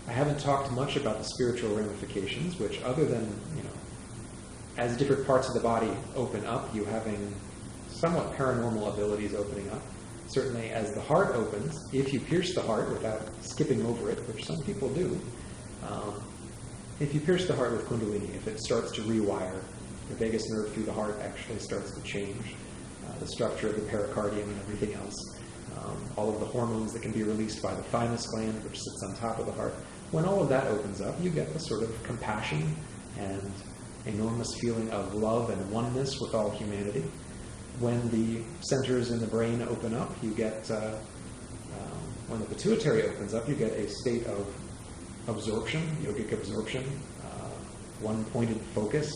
I haven't talked much about the spiritual ramifications, which other than, as different parts of the body open up, you having somewhat paranormal abilities opening up. Certainly as the heart opens, if you pierce the heart without skipping over it, which some people do, if you pierce the heart with Kundalini, if it starts to rewire, the vagus nerve through the heart actually starts to change, the structure of the pericardium and everything else, all of the hormones that can be released by the thymus gland, which sits on top of the heart. When all of that opens up, you get the sort of compassion and enormous feeling of love and oneness with all humanity. When the centers in the brain open up, you get, when the pituitary opens up, you get a state of absorption, yogic absorption, one-pointed focus.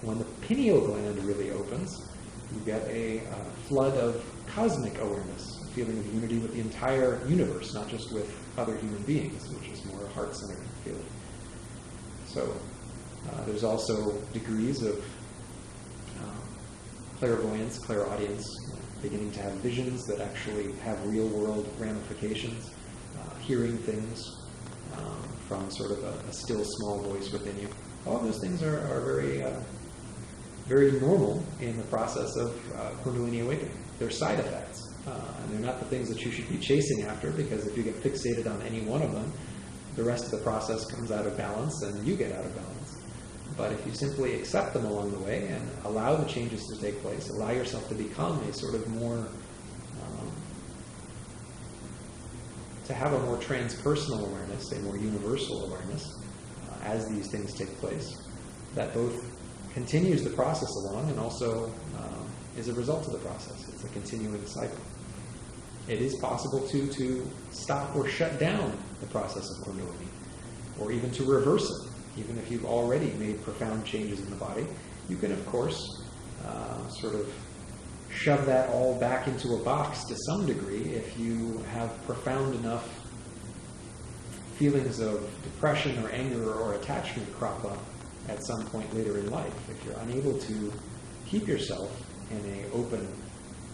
When the pineal gland really opens, you get a flood of cosmic awareness, a feeling of unity with the entire universe, not just with other human beings, which is more a heart-centered feeling. So there's also degrees of clairvoyance, clairaudience, beginning to have visions that actually have real-world ramifications, hearing things from sort of a still small voice within you. All those things are very, very normal in the process of Kundalini awakening. They're side effects, and they're not the things that you should be chasing after, because if you get fixated on any one of them, the rest of the process comes out of balance and you get out of balance. But if you simply accept them along the way and allow the changes to take place, allow yourself to become a sort of more, to have a more transpersonal awareness, a more universal awareness, as these things take place, that both continues the process along and also is a result of the process. It's a continuing cycle. It is possible to stop or shut down the process of Kundalini, or even to reverse it. Even if you've already made profound changes in the body, you can, of course, sort of shove that all back into a box to some degree if you have profound enough feelings of depression or anger or attachment crop up at some point later in life. If you're unable to keep yourself in an open,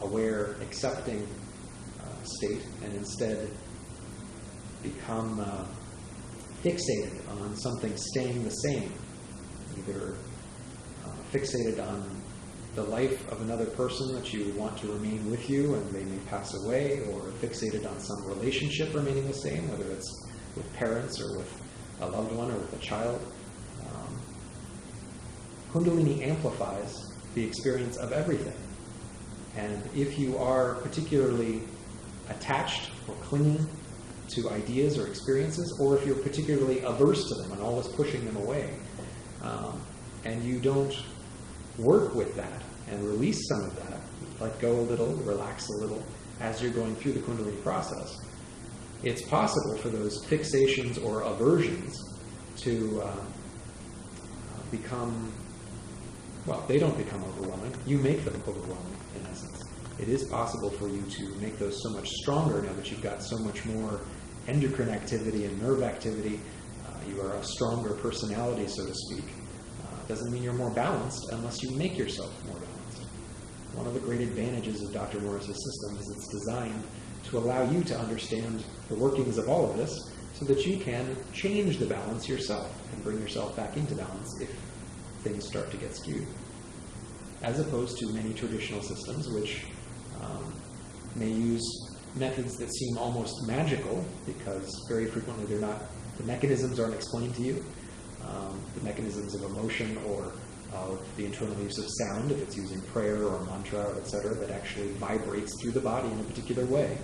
aware, accepting state, and instead become fixated on something staying the same, either fixated on the life of another person that you want to remain with you and they may pass away, or fixated on some relationship remaining the same, whether it's with parents or with a loved one or with a child. Kundalini amplifies the experience of everything. And if you are particularly attached or clinging to ideas or experiences, or if you're particularly averse to them and always pushing them away, and you don't work with that and release some of that, let go a little, relax a little as you're going through the Kundalini process, it's possible for those fixations or aversions to become, well, they don't become overwhelming. You make them overwhelming, in essence. It is possible for you to make those so much stronger now that you've got so much more endocrine activity and nerve activity. You are a stronger personality, so to speak. Doesn't mean you're more balanced unless you make yourself more balanced. One of the great advantages of Dr. Morris's system is it's designed to allow you to understand the workings of all of this so that you can change the balance yourself and bring yourself back into balance if things start to get skewed. As opposed to many traditional systems which may use methods that seem almost magical, because very frequently they're not, the mechanisms aren't explained to you. The mechanisms of emotion or of the internal use of sound, if it's using prayer or mantra, etc., that actually vibrates through the body in a particular way,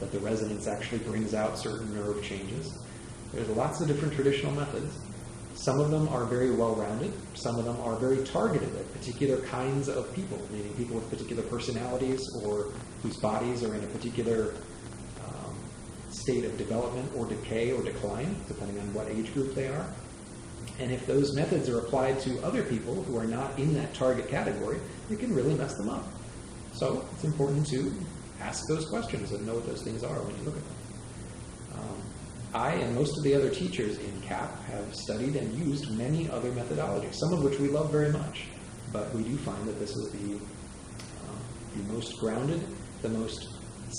that the resonance actually brings out certain nerve changes. There's lots of different traditional methods. Some of them are very well-rounded. Some of them are very targeted at particular kinds of people, meaning people with particular personalities or whose bodies are in a particular state of development or decay or decline, depending on what age group they are. And if those methods are applied to other people who are not in that target category, it can really mess them up. So it's important to ask those questions and know what those things are when you look at them. I and most of the other teachers in CAP have studied and used many other methodologies, some of which we love very much. But we do find that this is the most grounded, the most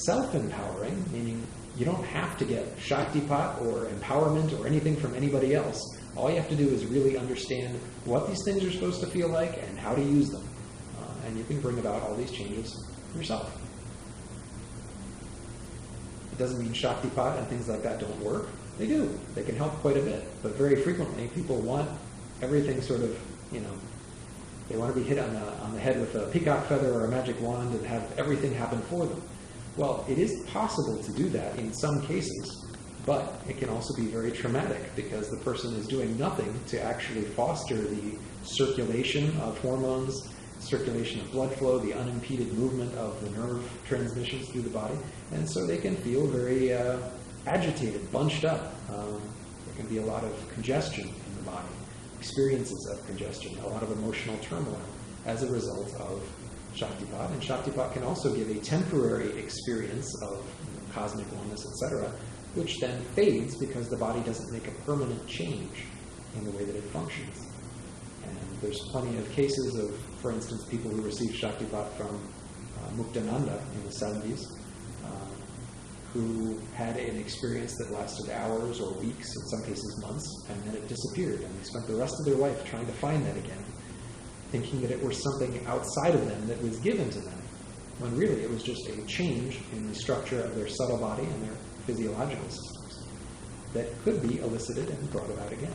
self-empowering, meaning You don't have to get Shaktipat or empowerment or anything from anybody else. All you have to do is really understand what these things are supposed to feel like and how to use them. And you can bring about all these changes yourself. It doesn't mean Shaktipat and things like that don't work. They do. They can help quite a bit. But very frequently, people want everything sort of, they want to be hit on the head with a peacock feather or a magic wand and have everything happen for them. Well, it is possible to do that in some cases, but it can also be very traumatic because the person is doing nothing to actually foster the circulation of hormones, circulation of blood flow, the unimpeded movement of the nerve transmissions through the body, and so they can feel very agitated, bunched up. There can be a lot of congestion in the body, experiences of congestion, a lot of emotional turmoil as a result of Shaktipat. And Shaktipat can also give a temporary experience of cosmic oneness, etc., which then fades because the body doesn't make a permanent change in the way that it functions. And there's plenty of cases of, for instance, people who received Shaktipat from Muktananda in the 70s, who had an experience that lasted hours or weeks, in some cases months, and then it disappeared, and they spent the rest of their life trying to find that again, thinking that it was something outside of them that was given to them, when really it was just a change in the structure of their subtle body and their physiological systems that could be elicited and brought about again.